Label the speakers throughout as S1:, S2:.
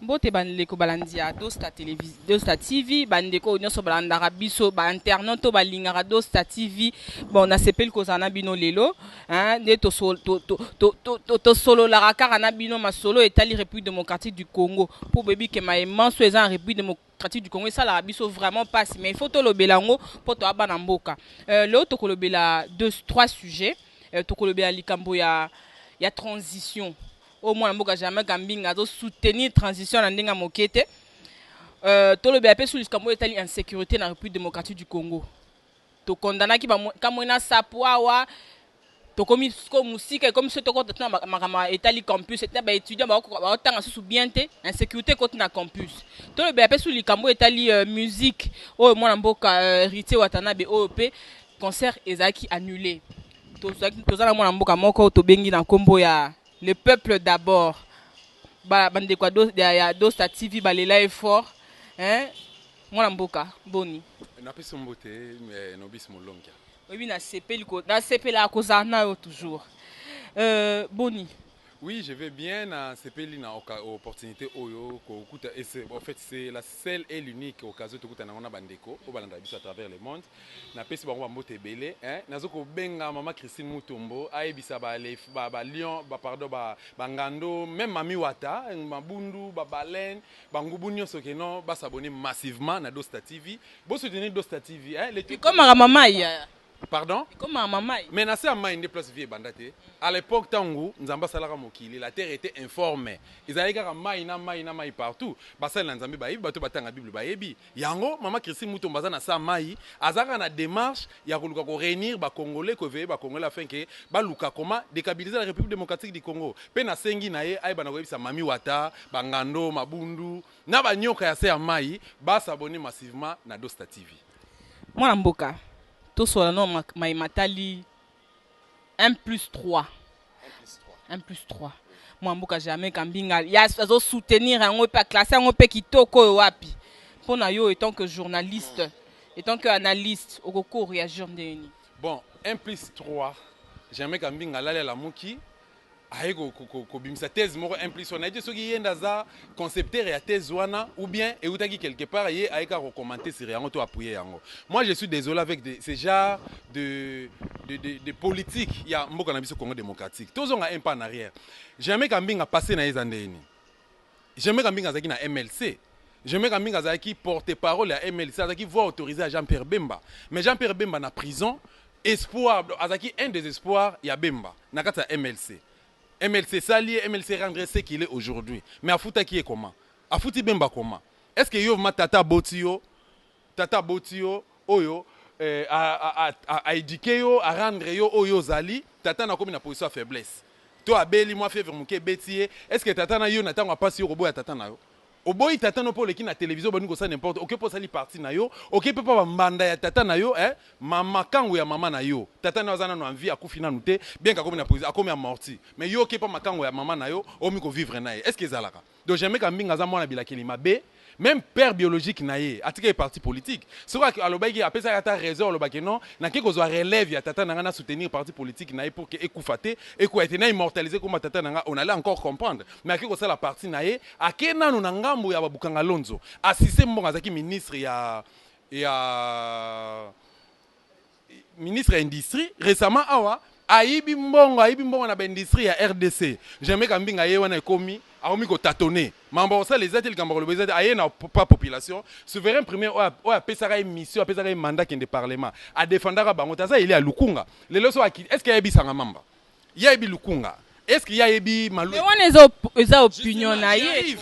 S1: Mbote bandeko balandia Dosta télévision Dosta TV bandeko nyonso balandaka biso ba internaute balingaka Dosta TV bon na sepeli kozana bino lelo hein nde to solo la kaka na bino masolo etali République démocratique du Congo pour bebi ke maemanso eza en République démocratique du Congo et ça la biso vraiment passe mais il faut to lobela ngo po to abana mboka lelo to kolobela trois sujets to kolobela likambo ya transition au moins mboka jamais kambinga zo soutenir transition na ndenga mokete to le BAP sur liskambo etali insécurité na République démocratique du Congo to condamna ki ba kamwena sapwa to komi ko musika comme ce to ko tana makama etali campus et ba étudiant ba tanga sous bien te insécurité côté na campus to le BAP sur liskambo etali musique au moins mboka Rité Watanabe OP concert ezaki annulé to za na mwana mboka moko to bengi na kombo ya le peuple d'abord. Bandeko ya Dosta TV balela effort. Hein? Mwana mboka boni.
S2: Na pesa mbote no bis molongia.
S1: Oui na CP la kozana yo toujours. Boni.
S2: Oui, je vais bien na CP na opportunité oyo ko kuta et en fait c'est la seule et l'unique occasion to kuta na ona bandeko o balanda biso à travers le monde. Na pesa bango mbote belé hein nazoko benga mama Christine Mutombo ayebisa ba Lyon pardon ngando même mami wata mabundu balen bangubu nyonso ke non ba s'abonner massivement na Dosta TV bo soutenir Dosta TV hein
S1: les comme mama ya
S2: pardon
S1: comme maman
S2: mais na c'est amai ne place vie bandate à l'époque tangu nzamba salaka mokili la terre était informée ils allaient kaka mai na partout basal na nzambe bayibi bato batanga bible bayebi yango mama Christine Mutombo baza na sa mai azaka na démarche ya koluka ko réunir ba congolais ko veiller ba congolais afin que ba luka comment déstabiliser la République démocratique du Congo pe na sengi na ye ay bana ko yebisa mami wata bangando mabundu na ba nyoka ya se amai ba s'abonner massivement na Dosta TV
S1: mwana mboka tout soit non matali 1+3 1+3 moi mboka jamais kambinga ya zo soutenir un peu classer un peu kitoko wapi pour na yo étant que journaliste étant que analyste au coco réagir ndeni
S2: bon 1+3 jamais kambinga la muki aye ko bimisa thèse moko 1+1 on a dit soki yenda za concepteur ya thèse wana ou bien eutaki quelque part ye aye ka commenter sur yango to appuyer yango moi je suis désolé avec ce genre de politique ya mboka na biso Congo démocratique tozonga un pas en arrière jamais kambinga passé na ezandeni jamais kambinga zaki na MLC jamais kambinga zaki porte-parole ya MLC azaki voix autorisée à Jean-Pierre Bemba mais Jean-Pierre Bemba na prison espoir azaki un désespoir ya Bemba na kata MLC MLC sali MLC rendre ce qu'il est aujourd'hui mais afuta qui est comment afuti Bemba comment est-ce que yo ma tata botio oyo a éduquer yo a rendre yo oyo zali tata na komi na position de faiblesse to abeli moi fièvre muke betier est-ce que tata na yo na tango pas yo robo ya tata na yo oboyi tata no pour na télévision boni ko ça n'importe OK pour sali parti na yo OK peut pas mbanda ya tata na yo hein mama kango ya mama na yo tata na zana no envie akufina nute bien ka komi na position akomi amorti mais yo OK pas makango ya mama na yo o mi ko vivre na ye est-ce que zalaka donc jamais ka mbinga za mwana bilakeli mabe même père biologique na ye atika parti politique ce quoi alobaki apesa ata raison alobaki non na ke ko zo relève ya tata na soutenir parti politique na ye pour que ekufate eko ete na immortaliser comme tata na on allait encore comprendre mais akiko ça la partie na ye akena no na ngambo ya babukanga lonzo asise mbonga zaki ministre ya ministre ya industrie récemment awa aibi mbongo na ba industrie ya RDC jamais kambinga ye wana ekomi aomi ko tâtonner mambo ça les aides kambako le bezade aye na pas population souverain premier o apesaka mission apesaka mandat qui de parlement a défendra bango taza il est à Lukunga le leso est-ce qu'il y a bisanga mamba ya ebi Lukunga est-ce qu'il y a ebi malou
S1: mais on est opinion na ye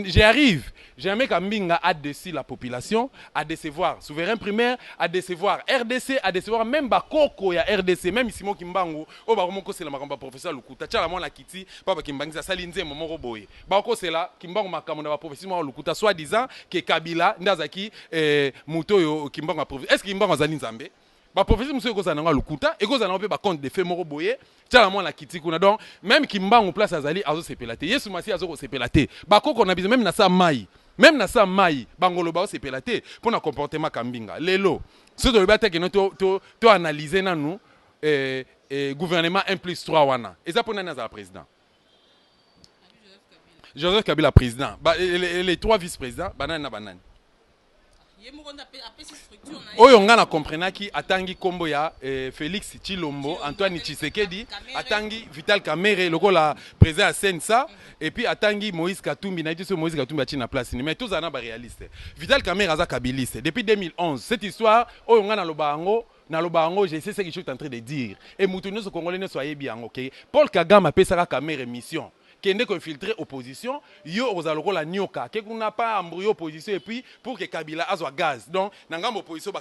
S2: j'arrive jamais Kambinga a déçu la population, a décevoir souverain primaire, a décevoir RDC, a décevoir même Bakoko ya RDC, même Simon Kimbangu, o Baromoko c'est la makamba professeur Lukuta, tchala mona kiti, papa Kimbangu sa salinze momo boye. Bako c'est là, Kimbangu makamo na professeur Lukuta, soit disant que Kabila ndazaki muto yo Kimbangu professeur. Est-ce que Kimbangu azali nzambe? Ba professeur monsieur ko zananga Lukuta, et ko zananga pe ba compte de fait moro boye. Tchala mona kiti kuna donc même Kimbangu place azali azo sepelate. Yesu masi azo sepelate. Bakoko na biso même na sa mai. Même na sa mai bangolo ba se pelaté pour na comportement kambinga lelo ce de le que nous to analyser na nous gouvernement 1+3 wana et ça pour na za président Joseph Kabila président. Les trois vice-présidents, banane. Oyo nga na comprenaki atangi kombo ya Félix Tshilombo, Antoine Tshisekedi, atangi Vital Kamerhe lokola président à Sensa, et puis atangi Moïse Katumbi, na dit Moïse Katumbi a na place. Mais tous en réaliste. Vital Kamerhe aza kabiliste. Depuis 2011, cette histoire, oyo nga na lobango, je sais ce que je suis en train de dire. Et Moutounio ce Congolais ne soyez bien, ok? Paul Kagame a pesaka Kamerhe mission. Kende ko infiltrer opposition, yo ozaloko la nyoka, ke kuna pas embrouiller opposition et puis pour que Kabila azwa gaz. Donc nangam opposition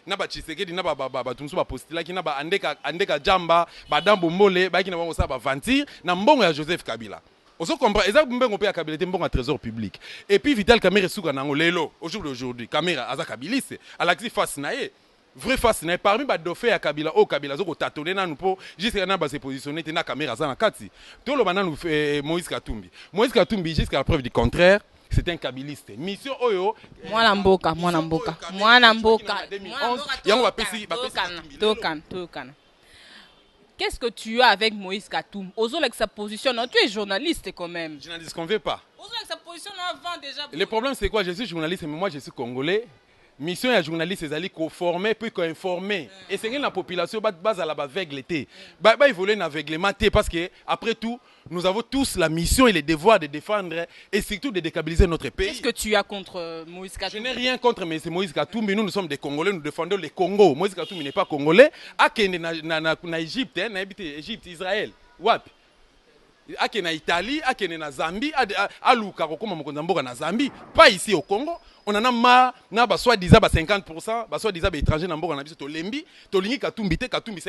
S2: na ba Tshisekedi na ba tumsu ba postila ki na ba andeka jamba, ba dambo mole, ba ki na bango sa ba ventir na mbongo ya Joseph Kabila. Oso comprend ezak mbongo pe ya Kabila te mbongo à trésor public. Et puis Vital Kamerhe suka nango lelo au jour d'aujourd'hui, Kamerhe aza kabiliste, alakisi face na ye. Vrai face n'est parmi les dauphins à Kabila au Kabila zoko tâtonner na nous pour jusqu'à na se positionner na caméra za na kati tout le maintenant nous Moïse Katumbi jusqu'à la preuve du contraire c'est un kabiliste mission oyo
S1: mwana mboka
S2: yango ba pesi
S1: tokana. Qu'est-ce que tu as avec Moïse Katumbi? Ozo avec sa position, non, tu es journaliste quand même.
S2: Je n'en disconviens pas.
S1: Ozo avec sa position avant déjà.
S2: Le problème c'est quoi? Je suis journaliste mais moi je suis congolais. Mission ya journaliste ezali ko former puis ko informer et c'est que la population base à la aveugle té ba évoluer na aveuglement té parce que après tout nous avons tous la mission et le devoir de défendre et surtout de déstabiliser notre pays.
S1: Qu'est-ce que tu as contre Moïse Katumbi?
S2: Je n'ai rien contre mais c'est Moïse Katumbi, nous sommes des Congolais, nous défendons le Congo. Moïse Katumbi n'est pas congolais, akende na Égypte, na Égypte, Israël. Wapi? Akende na Italie, akende na Zambie, aluka kokoma mokonza mboka na Zambie, pas ici au Congo. On en a marre, na ba soi-disant 50%, ba soi-disant étrangers na mboka na biso to lembi, to lingi Katumbi te, Katumbi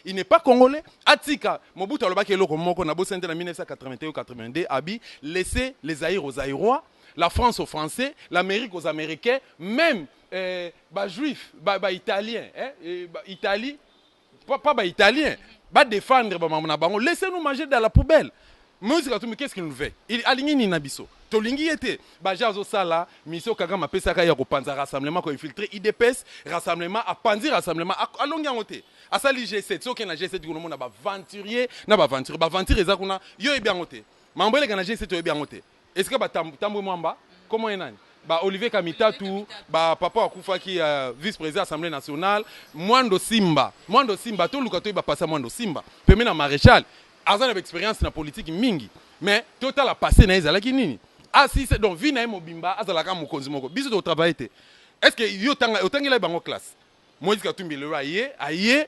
S2: il n'est pas congolais. Atika, Mobutu alobaki eloko moko na bo sente na 1981-82 abi laisser les Zaïres aux Zaïrois, la France aux Français, l'Amérique aux Américains, même ba juifs, ba italiens, Italie, pas ba italiens, ba défendre ba mamona bango, laissez-nous manger dans la poubelle. Moïse Katumbi, qu'est-ce qu'il nous fait? Il aligné ni nabiso. Tolingi était. Baja zo sala, mission Kagame pesaka ya ko panza rassemblement ko infiltrer IDPS, rassemblement à panzi rassemblement à longi ngote. A sali G7, so ke na G7 ko na ba aventurier, na ba aventure eza kuna yo e bien ngote. Mambele kana G7 yo e bien ngote. Est-ce que ba tambo mwamba? Comment enani? Ba Olivier Kamitatu, ba papa akufa ki vice-président Assemblée nationale, Mwando Simba to lukato ba passa Mwando Simba. Pemena maréchal. Azan avec expérience na politique mingi mais total a passé na ezalaki nini si c'est donc vina mobimba azalaka mokonzi moko biso to travailler est-ce que yo otangi la bango classe Moïse Katumbi le aye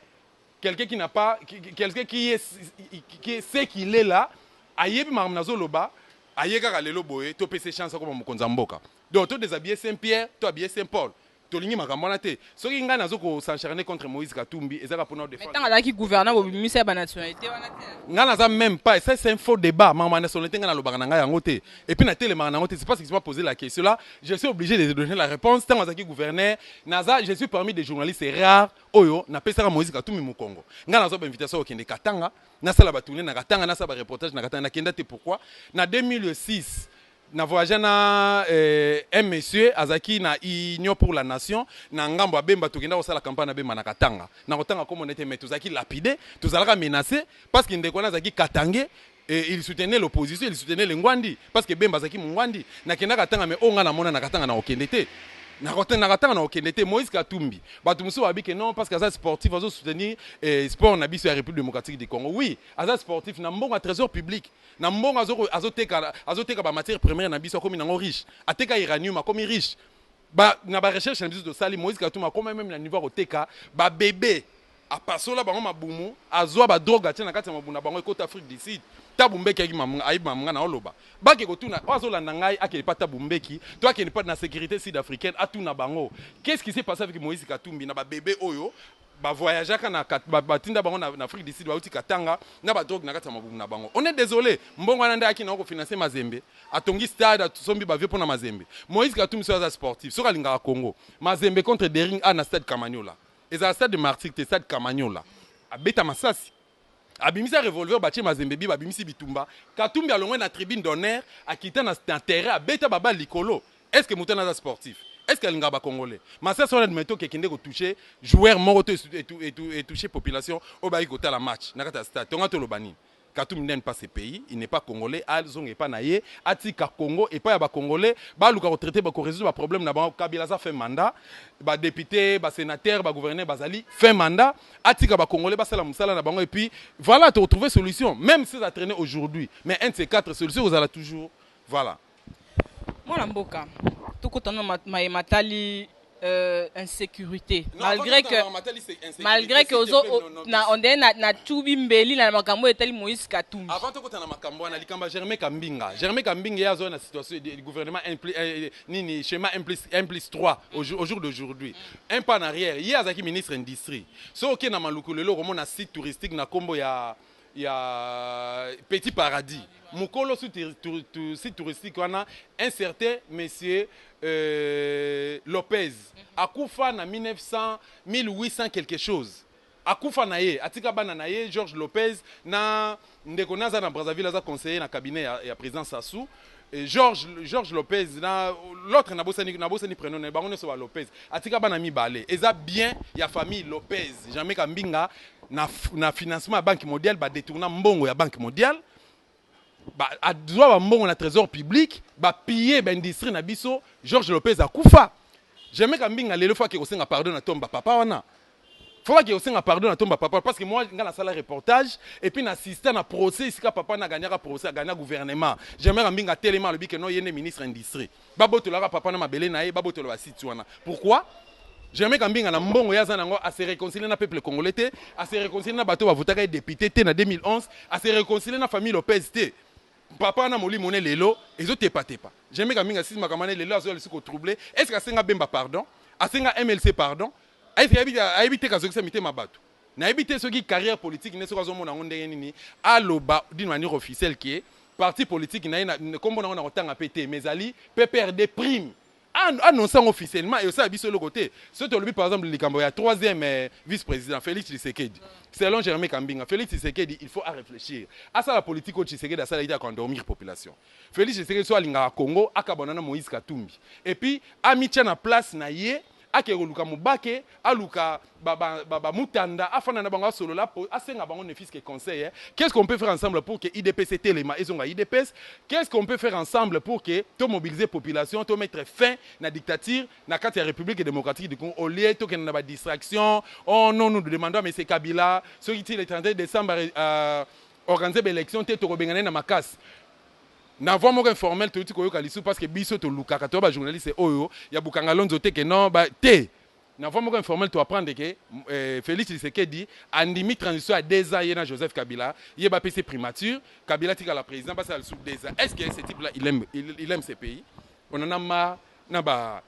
S2: quelqu'un qui n'a pas quelqu'un qui est sait qu'il est là aye bi mamnazo loba aye kaka lelo boye to pese chance comme mokonzi mboka donc to déshabiller Saint-Pierre to habiller Saint-Paul tolingi makambo na te soki nga nazo ko s'acharner contre Moïse Katumbi ezaka pour nous défendre.
S1: Mais tant que gouverneur bobimisa ba nationalité wana te.
S2: Nga naza même pas ça c'est un faux débat ma nationalité nga na lobaka nga yango te et puis na télé ma nango te c'est parce qu'ils m'ont posé la question là je suis obligé de donner la réponse tant que gouverneur naza je suis parmi des journalistes rares oyo na pesaka Moïse Katumbi mu Congo nga nazo ba invitation au Kende Katanga na sala ba tourner na Katanga na sala ba reportage na Katanga na kenda te pourquoi na 2006 na voyagé na un monsieur azaki na union pour la nation na ngambo abemba tokenda kosala campagne abemba na Katanga na kotanga comme on était mais tozaki lapidé tozalaka menacé parce qu'il ndeko na zaki Katangé et il soutenait l'opposition il soutenait les Ngwandi parce que bemba zaki Ngwandi na kenda Katanga mais onga na mona na Katanga na okende te na Katanga na okende te Moïse Katumbi bato muso babike non parce que aza sportif azo soutenir sport na biso ya République démocratique du Congo oui aza sportif na mbongo trésor public na mbongo azoteka ba matière première na biso comme nango riche ateka uranium comme riche ba na ba recherche na biso de sali Moïse Katumbi comme même na niveau oteka ba bébé a pasola bango mabumu azwa ba drogue atina kati mabuna bango Côte Afrique du Sud tabumbeki aki mamunga ayiba mamunga na oloba bake kotuna azolanda ngai akeli pa tabumbeki to akeli pa na sécurité sud-africaine atuna bango qu'est-ce qui s'est passé avec Moïse Katumbi na ba bébé oyo ba voyageaka na batinda bango na Afrique du Sud bauti Katanga na ba drogue na kati mabumu na bango on est désolé mbongo wana ndaki na ko financer Mazembe atongi stade atusombi ba vieux pona Mazembe Moïse Katumbi so za sportif so kalinga Congo Mazembe contre Dering na stade Kamanyola eza stade de Martyrs te stade Kamanyola abeta masasi abimisa revolver batie Mazembe bi babimisi bitumba Katumbi alongwe na tribune d'honneur akita na terrain abeta baba likolo est-ce que mutana za sportif est-ce que l'ingaba congolais masasi on a meto ke kende ko toucher joueur moko et toucher population au baï kota la match na kata stade tonga to lobani Katum n'aime pas ce pays, il n'est pas congolais, Alzong n'est pas naïe, Atika Congo et pas ya ba congolais, ba luka retraité ba résoudre ba problème na ba Kabila ça fait mandat, ba député, ba sénateur, ba gouverneur bazali fait mandat, Atika ba congolais ba sala musala na bango et puis voilà tu retrouver solution même si ça traîné aujourd'hui, mais un de ces quatre solutions vous allez toujours voilà.
S1: Moi Mboka, tout kotano matali insécurité
S2: Non,
S1: malgré que on est na tubi mbeli na makambo etali Moïse Katumbi
S2: avant to kota na makambo na likamba Germain Kambinga ya zo na situation du gouvernement nini schéma 1+3 au jour d'aujourd'hui un pas en arrière hier azaki ministre industrie so ok na maluku lelo komo na site touristique na kombo ya Petit Paradis mukolo site touristique wana un certain monsieur Lopez akufa na 1800 quelque chose akufa na ye atika bana na ye Georges Lopez na ndeko naza na Brazzaville aza conseiller na cabinet ya président Sassou Georges Lopez na l'autre na bosani prénom na bango so Lopez atika bana mibale eza bien ya famille Lopez jamais Kambinga na financement ya Banque mondiale ba détourna mbongo ya Banque mondiale ba adwa ba mbongo na trésor public ba piller ba industrie na biso Georges Lopez akufa jamais Kambinga lelo fois que kosenga pardon na tomba papa wana faut que kosenga pardon na tomba papa parce que moi nga na sala reportage et puis na assistant na procès sika papa na gagner procès gagner gouvernement jamais Kambinga tellement le que non yene ministre industrie baboto la papa na mabele na ye baboto la site wana pourquoi jamais Kambinga na mbongo ya zanango a se réconcilier na peuple congolais te a se réconcilier na bato ba votaka député te na 2011 a se réconcilier na famille Lopez te papa na moli moné lelo ezotepa tepa jamais Kambinga sisi makamane lelo azo le siko troublé est-ce que asenga bemba pardon asenga MLC pardon est-ce que habité kazokisa mité mabato na habité ceux qui carrière politique ne soka zo mona ndenge nini aloba d'une manière officielle qui est parti politique na kombo na otanga pété mais ali PPRD prime annonçant officiellement et aussi à biso le côté ce tolobi par exemple le Camboya troisième vice-président Félix Tshisekedi selon Germain Kambinga Félix Tshisekedi il faut à réfléchir à ça la politique au Tshisekedi à ça il a endormir population Félix Tshisekedi soit linga Congo akabonana Moïse Katumbi et puis amitia na place na ye akeruka mubake aluka baba mutanda afana na bango solo là asenga bango ne fisque conseil qu'est-ce qu'on peut faire ensemble pour que IDPS telema ezonga IDPS qu'est-ce qu'on peut faire ensemble pour que to mobiliser population to mettre fin na dictature na carte république démocratique du Congo au lieu to que na ba distraction oh non nous demandons mais c'est Kabila ce qui le 31 décembre organiser l'élection te to bengana na makas na voix moko informel to tiko yoka lisu parce que biso to lukaka to ba journaliste oyo ya bukanga lonzo te que non ba te na voix moko informel to apprendre que Félix Tshisekedi andimi transition à 2 ans na Joseph Kabila il ba PC primature Kabila tika la président parce que sous 2 ans est-ce que ce type là il aime ce pays on en a marre na ba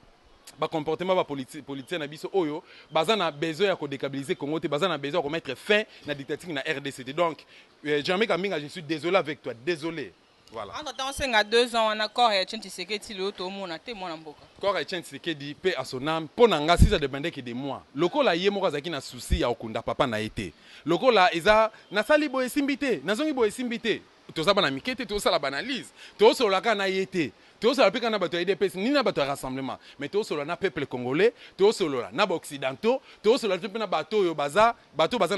S2: comportement ba politicien na biso oyo baza na besoin ya ko déstabiliser Congo te baza na besoin de mettre fin na dictature na RDC donc Jean-Michel Kambinga je suis désolé avec toi désolé. Voilà.
S1: En temps, c'est à 2 ans, on a encore Etienne Tshisekedi, l'autre au monde, t'es mon amboka.
S2: Encore Etienne Tshisekedi, paix à son âme. Pour n'anga si ça dépendait que de moi. Loko la yé moka zaki na souci ya okunda papa na été. Loko la eza na sali boye simbité, na zongi boye simbité. To sa bana mikete, to sa la banalise. To so la kana yété. To so la peka na bato IDPS ni na bato rassemblement. Mais to so la na peuple congolais, to so la na ba occidentaux, to so la na bato yo baza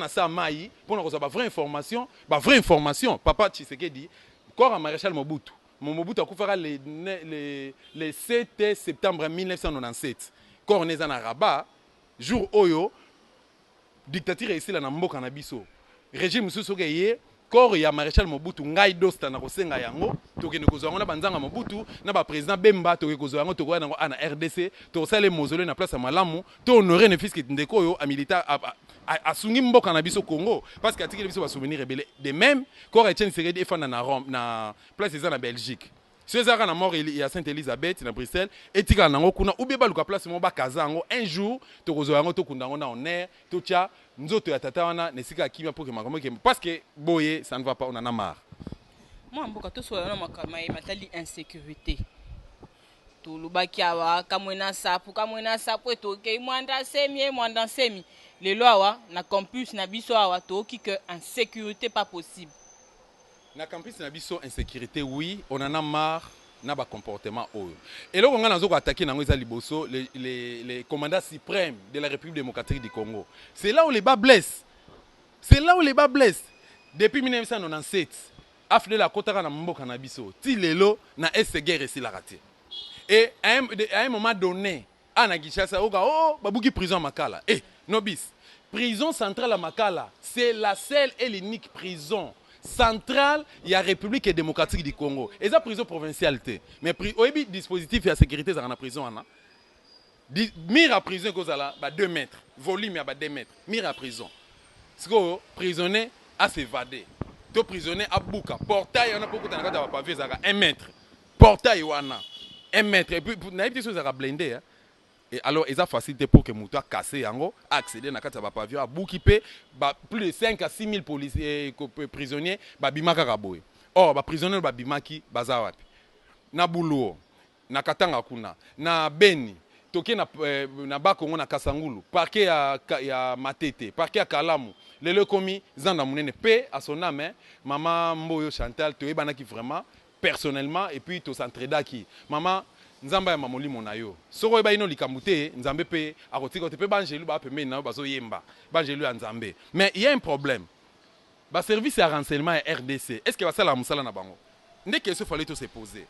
S2: na sa mai pour na ko ba vraie information, papa Tshisekedi. Corps à Maréchal Mobutu. Mobutu a couvert le 7 septembre 1997. Corps n'est en Rabat, jour Oyo, dictature ici la Namboka na biso. Régime sous corps ya Maréchal Mobutu ngai dosta na kosenga yango tokende kozwa na banzanga Mobutu na ba président Bemba tokende kozwa yango tokoya na RDC to sale mausolée na place ya Malamu to honorer ne fils ndeko yo a militaire asungi mboka na biso Congo parce que atiki biso ba souvenir rebelle de même corps Etienne Tshisekedi efanda na Rome na place eza na Belgique César na mort ya Sainte-Élisabeth na Bruxelles etika nango kuna ubie baluka place mo ba kazango un jour tokozwa yango to kundango na honneur to tia nzoto ya tata wana nesika kimia pour que makambo parce que boye ça ne va pas on en a marre.
S1: Moi mboka to so na makama matali insécurité. To lubaki awa kamwena sapu to ke mwanda semi les lois na campus na biso awa to ki que insécurité pas possible.
S2: Na campus na biso insécurité oui on en a marre na ba comportement oyo et là on a nazo attaquer nango za liboso les commandants suprêmes de la République démocratique du Congo c'est là où les bas blessent depuis 1997 afdel akotaka na mboka na biso ti lelo na este guerre esilaka te. Et à un moment donné ana Kinshasa oka oh babuki prison à Makala. Nobis, prison centrale à Makala, c'est la seule et l'unique prison centrale y a République démocratique du Congo. Et ça prison provinciale te. Mais oyebi dispositif ya sécurité za na prison ana. Mire à prison kozala ba 2 mètres, volume ya ba 2 mètres, mire à prison. Ce que prisonnier a s'évader. To prisonnier a bouka, portail on a beaucoup de ba pavé za 1 mètre. Portail wana 1 mètre et puis na yebiti so za blindé hein. Et alors, il y a facilité pour que Moutoua casse yango, accéder à la pavillon, à Boukipé, plus de 5 à 6 000 policiers, prisonniers, Bimaka Raboy. Or, les prisonniers Bimaki, Bazawapi. Na Boulou, na Katanga Kuna, na Beni, Toké na Bakongo na Kasangulu, parquet à Matete, parquet à Kalamu, les le commis, Zanda Mounene, paix à son âme, maman Mboyo Chantal, Toé Banaki vraiment, personnellement, et puis tout s'entraida qui. Maman, nzamba ya mamoli monayo soko eba ino likamute nzambe pe akotika te pe banjelu ba pembe na bazo yemba banjelu ya nzambe. Mais il y a un problème. Ba service ya renseignement ya RDC, est-ce que va sala musala na bango? Ndé question fallait tout se poser.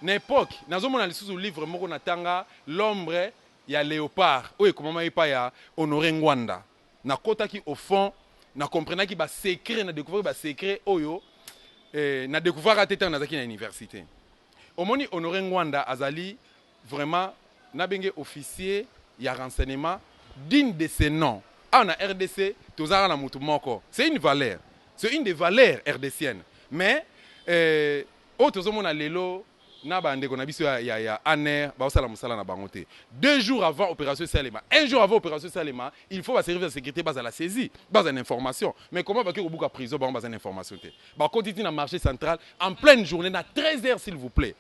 S2: Na époque nazo mona lisusu livre moko natanga l'ombre ya léopard oye komama epa ya Honoré Ngwanda na kota ki au fond na comprendre ki ba secret na découvrir ba secret oyo na découvrir ateta na zaki na université. Omoni Honoré Ngwanda azali vraiment nabenge officier ya renseignement digne de ses noms. Ah na RDC tozara na mutu moko. C'est une valeur. C'est une des valeurs RDCiennes. Mais tozomona lelo na bande ko na biso ya ANR ba osala musala na bangote. 2 jours avant opération Salema, 1 jour avant opération Salema, il faut va servir de sécurité base à la saisie, base à l'information. Mais comment va que au bouka prison base à l'information te? Ba continue na marché central en pleine journée na 13h s'il vous plaît.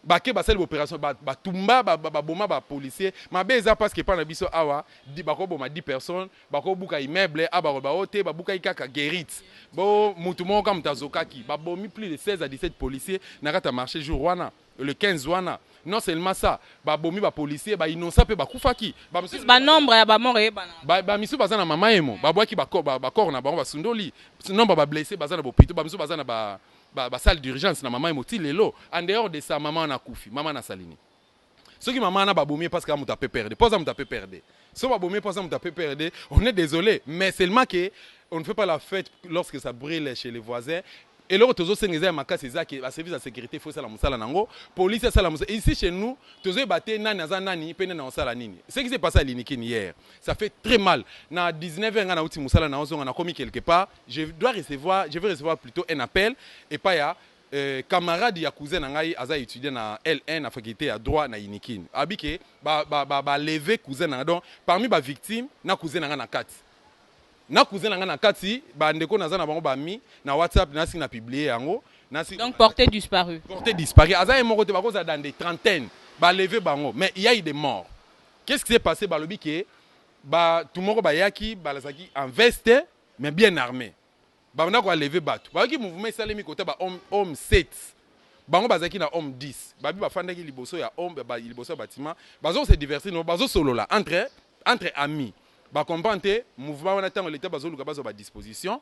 S2: Baké basel opération tumba boma ba policier mabeza parce que pas na biso awa di bako boma 10 personnes bako buka immeuble aba ba hote ba buka ikaka guérit bo mutu mo comme tazokaki ba bomi plus de 16 à 17 policiers na kata marché jour wana le 15 wana. Non seulement ça ba bomi ba policier ba innocent pe ba kufaki
S1: ba nombre ya ba mort e
S2: ba misu bazana mama emo ba boaki ba corps na ba sundoli nombre ba blessé bazana ba hôpital ba misu bazana ba salle d'urgence na maman emoti lelo en dehors de ça maman na koufi maman na salini ceux qui maman na babomie parce que muta peut perdre pose muta peut perdre so babomie parce que muta peut perdre on est désolé mais seulement que on ne fait pas la fête lorsque ça brûle chez les voisins. Et là, tous ces gens qui ont service de sécurité, il faut que la police soit ici chez nous, tous les battés, nani, peine na osala nini. Ce qui s'est passé à l'Inikin hier, ça fait très mal. Na 19 ans, on a commis quelque part. Je vais recevoir plutôt un appel et pas ya camarade ya cousin nangai aza étudier na L1 na faculté à droit na Inikin. Abike ba lever cousin na donc parmi ba victime na cousin na kati. Na cousin na kati ba ndeko naza na bango ba mi na WhatsApp nasi na publier yango nasi
S1: donc porté disparu
S2: aza e moko te bako za dans des trentaines ba lever bango mais il y a eu des morts. Qu'est-ce qui s'est passé ba lobi ke ba tout moko ba yaki ba lazaki en veste mais bien armé ba na ko lever batu ba ki mouvement salemi côté ba homme 7 bango bazaki na homme 10 ba bi ba fandaki liboso ya homme ba liboso bâtiment bazo se divertir no bazo solo là entre amis. Ba comprendre mouvement wana tango l'état bazoluka bazo ba disposition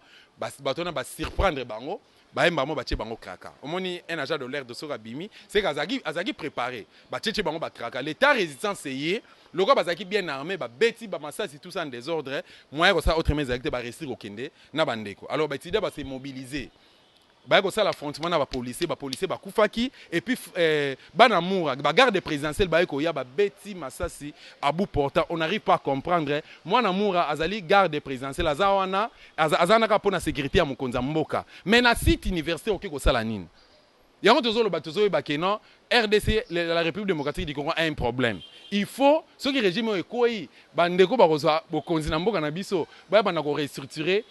S2: batona ba surprendre bango ba emba mo ba tie bango kraka omoni un agent de l'air de Soka Bimi c'est azaki préparé ba tie bango ba kraka l'état résistance yé loko bazaki bien armé ba beti ba masasi tout ça en désordre moyen ko ça autrement exacté ba rester au kende na bandeko alors ba tida ba se mobiliser ba ko ça l'affrontement na ba policier ba kufaki et puis bana moura ba garde présidentielle ba ko ya ba beti masasi à bout portant on n'arrive pas à comprendre moi na moura azali garde présidentielle azawana azana ka pona sécurité ya mokonza mboka mais na site université OK ko sala nini yango tozolo batozo ba kenon RDC la République démocratique du Congo a un problème. Il faut ce qui régime ekoi bandeko ba kozwa bokonzi na mboka na biso ba bana ko restructurer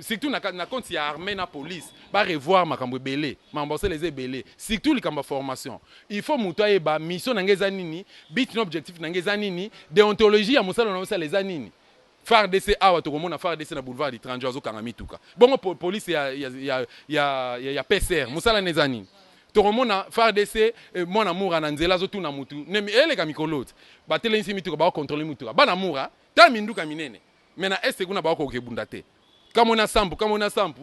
S2: surtout na compte ya armée na police ba revoir makambo belé mambose les belé surtout likamba formation il faut mutoye ba mission nangeza nini but objectif nangeza nini déontologie ya musala na musala les anini FARDC awa to komona FARDC na boulevard du 30 jours kanga mituka bongo police ya PCR musala neza nini to komona FARDC mona mura na nzela zo tuna mutu ne eleka mikolote ba telensi mituka ba contrôler mituka bana mura ta minduka minene. Maintenant, est-ce que vous avez bundate? Comme on a sample,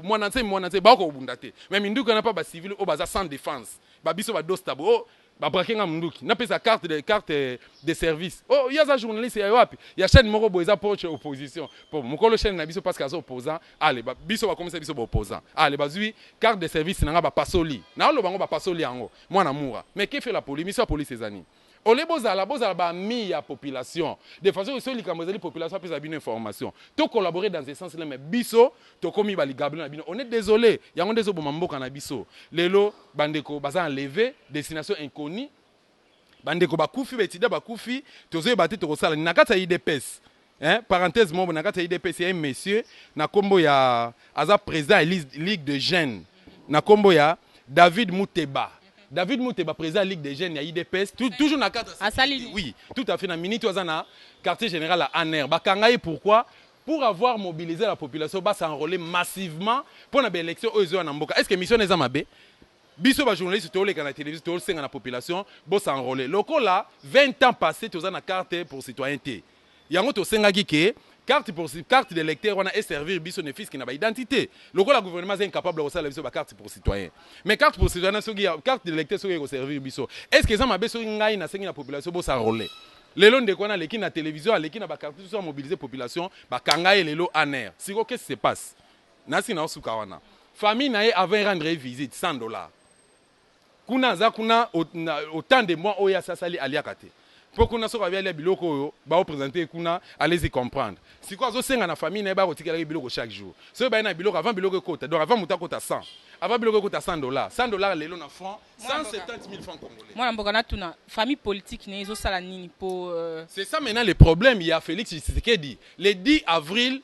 S2: moi on a bako bundate. Mais minduka n'a pas ba civil au baza sans défense. Ba biso ba dostabo. Oh, ba brakenga munduki. Na pesa carte de service. Oh, il y a un journaliste ya wapi. Il y a chaîne moko boza poche opposition. Pour mukolo chaîne na biso parce qu'azo opposant. Allez, ba biso ba commencer biso ba opposant. Allez, bazui carte de service na ba pasoli. Na lo bango ba pasoli yango. Moi na moura. Mais que fait la police? Mission police ces années. On les bozala ba mi ya population de façon que ceux qui kamozali population puisse avoir une information to collaborer dans ce sens là mais biso to komi bali gablo na bino on est désolé yango ndezo bo mamboka na biso lelo bandeko baza enlevé destination inconnue bandeko bakufi betida bakufi tozo ebate to kosala na kata IDPS parenthèse mo na kata IDPS il y a un monsieur na kombo ya aza président ligue de jeunes na kombo ya David Mouteba. David Mouteba, président de la Ligue des Jeunes, il y a IDPS, toujours dans le cadre. Oui, tout à fait. Dans le quartier général à Aner. Pourquoi? Pour avoir mobilisé la population, va s'enrôler massivement pour l'élection aux Namboka. Est-ce que mission est amabé? Biso ba journaliste to le kana télévision to le la population, bo s'enrôler. Loko là, 20 ans passés, tu as une carte pour citoyenneté. Yango to senga ke carte d'électeur on a servir biso ne fils qui n'a pas identité. Le gouvernement est incapable de faire la carte pour citoyen. Mais carte pour citoyen carte d'électeur so servir biso. Est-ce que ça m'a besoin ngai na sengi la population bo s'enrôler? Lelo ndeko na leki na télévision, leki na ba carte so mobiliser population, ba kangai lelo aner. Siko qu'est-ce qui se passe? Nasi na osuka wana. Famille na avait rendre visite $100. Kuna za kuna autant de mois oya sasali aliakate. Pour qu'on soit bien les biloko ba présenter kuna allez-y comprendre. Si quoi zo senga na famille na ba kotika les biloko chaque jour. So ba na biloko avant biloko kota. Donc avant muta kota 100. Avant biloko kota $100. $100 lelo na franc 170 000 francs congolais.
S1: Moi na na tuna famille politique ne zo sala nini pour
S2: C'est ça maintenant le problème, il y a Félix Tshisekedi le 10 avril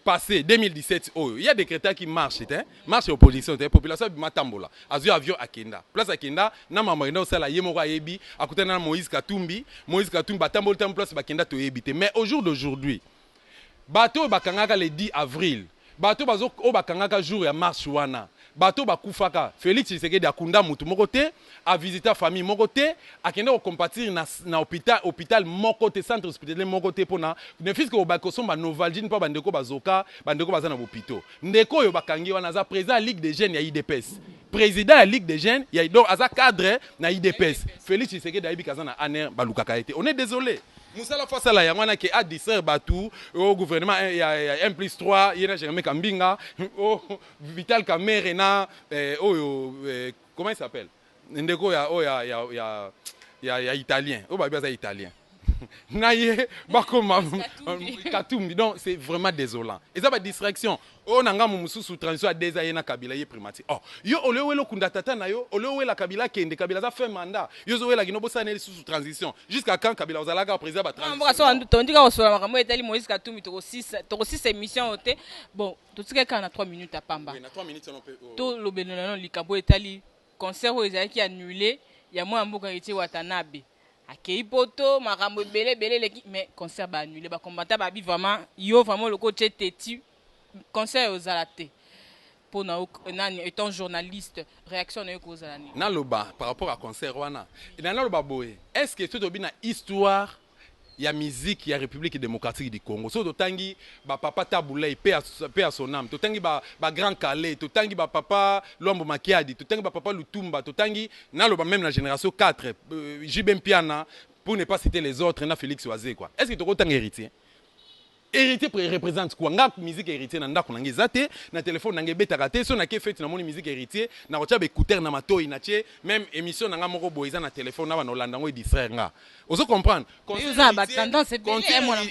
S2: passé 2017 il y a des critères qui marchent marche opposition population matambola azu avion akenda place akenda na mama ina osala yemoko ayebi akutana na Moïse Katumbi batambola tam place bakenda to yebite mais au jour d'aujourd'hui bato bakangaka le 10 avril bato bazo o bakangaka jour ya marche wana bato bakufaka Félix Tshisekedi akunda mutu moko te a visiter famille moko te akende ko compatir na hôpital moko te centre hospitalier moko te pona ne fils que ba somba Novalgine pa bandeko bazoka bandeko baza na hôpital ndeko yo bakangi wana za président Ligue des jeunes ya IDPS président ya Ligue des jeunes ya donc aza cadre na IDPS Félix Tshisekedi ayebi kaza na aner balukaka été on est désolé Moussala Fassala yangwana ke a distraire batou au gouvernement il y a 1+3 yena Jérémy Kambinga au Vital Kamerhe na comment il s'appelle ndeko ya italien au babia italien naye bakoma Katumbi donc c'est vraiment désolant et ça va distraction o nanga mususu transition a déjà yena Kabila ye primati oh yo olewelo kunda tata na yo olewela Kabila kende Kabila za fait mandat yo zowela kinobo sana sous transition jusqu'à quand Kabila ozalaka président ba transition
S1: on tondika osola makambo etali Moïse Katumbi to 6 émissions ote bon totika kana 3 minutes à pamba
S2: oui na 3 minutes on peut
S1: to lobelelo likabo etali concert oyo qui annulé ya moi mboka eti Watanabe akei poto makambo belé mais concert ba annulé ba combattant ba bi vraiment yo vraiment le coach teti concert aux alaté pour nani étant journaliste réaction na ko zalani
S2: na loba par rapport à concert wana na loba boye est-ce que tout na histoire ya musique ya République démocratique du Congo so totangi ba papa Taboulay paix à son âme totangi ba grand Calais totangi ba papa Lombo Makiadi totangi ba papa Lutumba totangi na loba même la génération 4 JB Mpiana pour ne pas citer les autres na Félix Oazé quoi est-ce que tu autant héritier héritier représente quoi ngak musique héritier na ndako nangi zate na téléphone nangi betaka te so na ke fête na moni musique héritier na kotia be écouteur na matoi na tie même émission nanga moko boiza na téléphone na banolanda ngo distraire nga ozo comprendre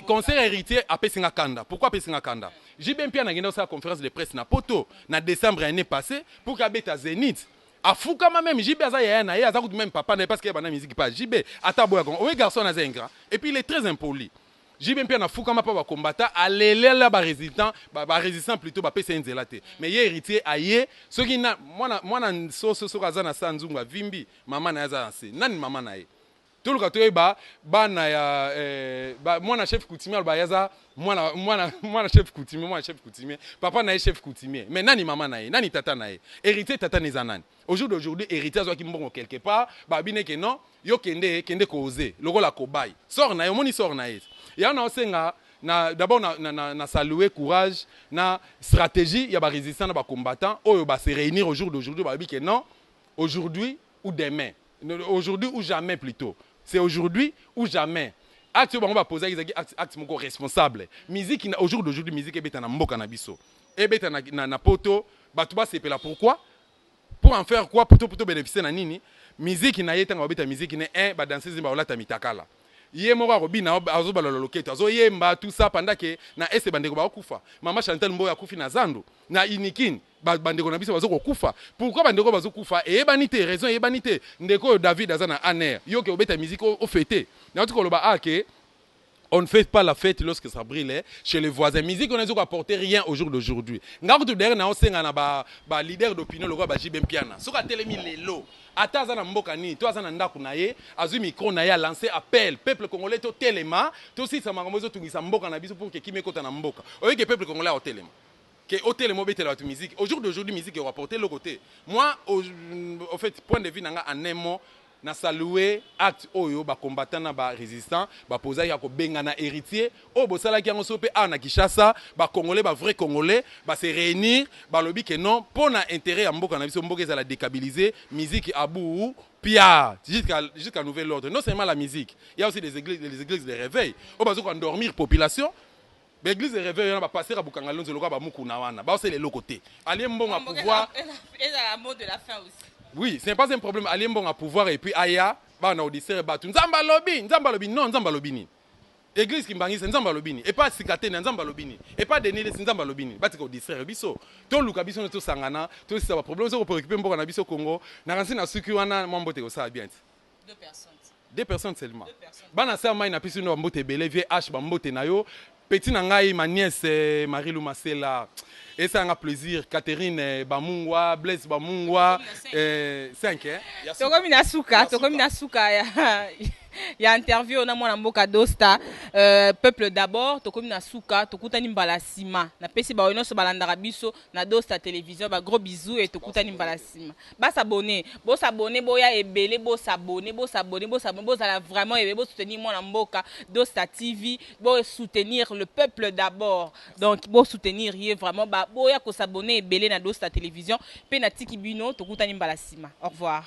S2: concert héritier apesinga kanda pourquoi apesinga kanda JB Mpia na ngenda sa conférence de presse na poto na décembre année passée pour kabeta Zénith afukama même JB aza ya na ye aza même papa na parce que bana musique pas JB ataboya kon oui garçon na zengra et puis il est très impoli JB Mpia na fukama pa ba combattant alélela ba résistant plutôt ba pesa nzela te mais ye héritier aye soki na mwana so kaza na sanzunga vimbi mama na yaza nse nani mama na ye tout le kato ba bana ya mwana chef coutumier ba yaza mwana chef coutumier papa na ye chef coutumier mais nani mama na ye nani tata na ye héritier tata neza nani au jour d'aujourd'hui héritier azwaki mbongo quelque part ba bine ke non yo kende ko oser lokola kobai sort na ye moni sort na ye ya na osenga d'abord na saluer courage na stratégie ya ba résistants na ba combattants oyo ba se réunir au jour d'aujourd'hui ba bi que non aujourd'hui ou demain aujourd'hui ou jamais plutôt c'est aujourd'hui ou jamais acte bango ba poser acte moko responsable musique au jour d'aujourd'hui musique ebeta na mboka na biso ebeta na poto bato ba sepela pourquoi pour en faire quoi pour bénéficier na nini musique na yeta ngabeta musique ne un ba danseuse ba olata mitakala yé moko akobi na azo balolo loketo azo yemba tout ça pendant que na ese bandeko ba kufa mama Chantal Mboya kufi na zando na inikin bandeko na biso bazo kufa pourquoi bandeko bazo kufa et banité raison et banité ndeko David azana aner yo ke obeta musique au fêter na tout koloba ake on ne fait pas la fête lorsque ça brille chez les voisins. Musique, on n'a apporté rien au jour d'aujourd'hui. Ngarou tout derrière, on sait un leader d'opinion, le roi Baji Bempiana. Sur la télé, il l'eau. Atazana Mbokani, toi, Zananda Kunaye, Azu Micro Naya lancé appel. Peuple congolais, tout téléma, tout aussi, ça m'a remonté tout ça Mboka Nabiso pour que qui m'écoute en Mboka. Au lieu que peuple congolais au téléma. Que au téléma, bête la musique. Au jour d'aujourd'hui, musique est rapportée le côté. Moi, au fait, point de vue, nanga en un mot. Na saluer acte oyo ba combattant na ba résistant ba posa ya ko benga na héritier o bo sala ki ngo sope na Kinshasa ba congolais ba vrai congolais ba se réunir ba lobi que non pour na intérêt ya mboka na biso mboka za la déstabiliser musique abou pia jusqu'à nouvel ordre non seulement la musique il y a aussi les églises de réveil o bazo ko endormir population l'église de réveil on va passer à Bukangalonzo loka ba mukuna wana ba c'est les côté aller mbonga pouvoir
S1: et la mot de la fin aussi.
S2: Oui, ce n'est pas un problème. Aller bon à pouvoir et puis aya, bah on dit Nzamba lobi, non Nzamba lobini. Église qui m'bangi c'est Nzamba lobini. Et pas sikate Nzamba lobini. Et pas denile c'est Nzamba lobini. Bah tu ko distraire biso. Ton luka biso to sangana, to ça va problème ça pour récupérer mboko na biso Congo. Na ransi na suki wana mambote ko ça bien.
S1: Deux personnes.
S2: Deux personnes seulement. Bana sa mai na piso no mbote belé vie H ba mbote na yo. Petit na ngai ma nièce Marie Lumasela. Et ça a un plaisir. Catherine Bamungwa, Blaise Bamungwa, 5 hein.
S1: Tokomi na suka ya interview na mwana mboka Dosta peuple d'abord tokomi na suka tokutani mbala sima na pesi ba onoso balandaka biso na Dosta télévision ba gros bisous et tokutani mbala sima ba s'abonner boya ebele bo s'abonner bo ça vraiment ebele bo soutenir mwana mboka Dosta TV bo soutenir le peuple d'abord donc bo soutenir yé vraiment ba boya ko s'abonner ebele na Dosta télévision pe na tiki bino tokutani mbala sima au revoir.